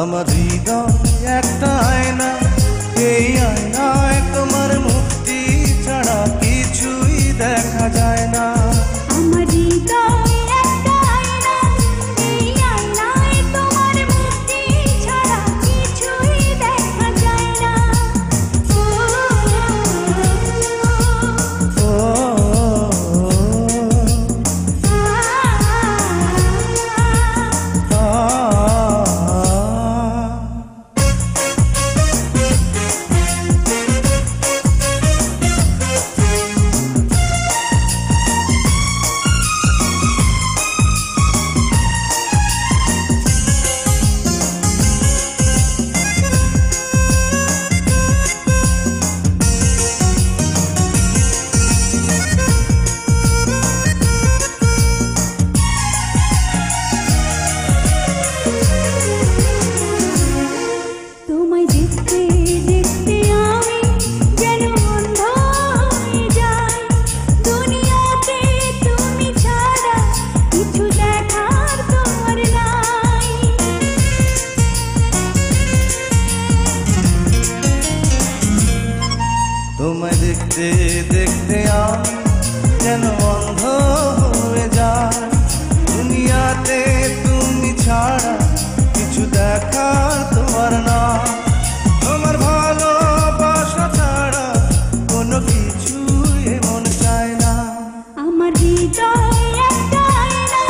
আমার হৃদয় একটা আয়না, এই আয়নায় তোমার মুক্তি ছাড়া কিছুই দেখা যায় না। আমার হৃদয় একটা আয়না, এই আয়নায় তোমার মুক্তি ছাড়া কিছুই দেখা যায় না। তোমায় দেখতে দেখতে আমি যেন অন্ধ হয়ে যাই, দুনিয়াতে তুমি ছাড়া কিছু দেখার তোমার না। তোমার ভালোবাসা ছাড়া কোনো কিছু এমন চায় না। আমার হৃদয় একটা আয়না,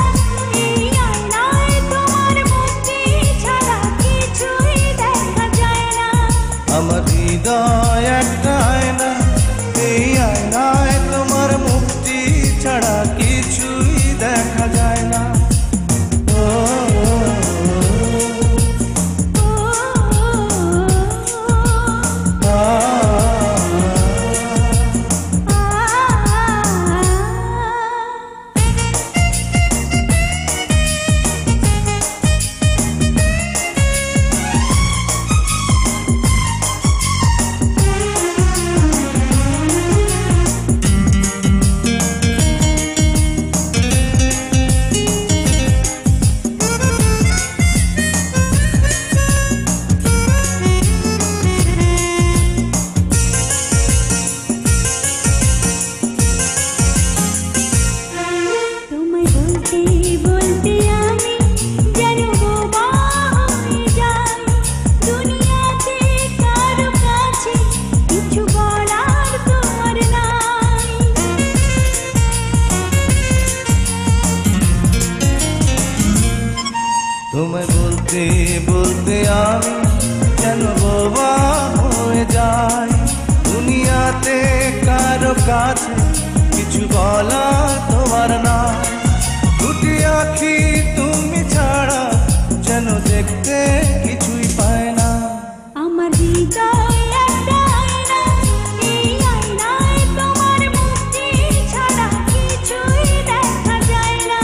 এই আয়নায় তোমার মুক্তি ছাড়া কিছুই দেখা যায় না। আমার হৃদয় একটা আয়না, এই আয়নায় তোমার মুক্তি ছাড়া কিছুই দেখা যায় না। তোমায় বলতে বলতে আমি যেন বোবা হয়ে যাই, দুনিয়াতে কারো কাছে কিছু বলা তোমার না। দুটি আঁখি তুমি ছাড়া যেন দেখতে কিছুই পায় না। আমার হৃদয় একটা আয়না, এই আয়নায় তোমার মুক্তি ছাড়া কিছুই দেখা যায় না।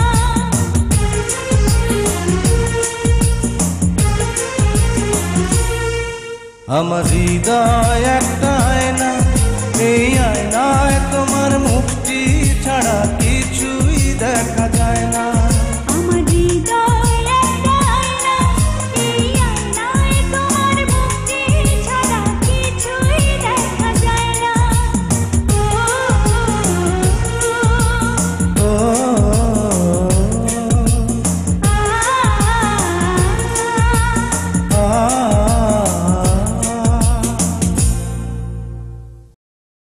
আমার হৃদয় একটা আয়না, এই আয়নায় তোমার মুক্তি ছাড়া কিছুই দেখা যায় না।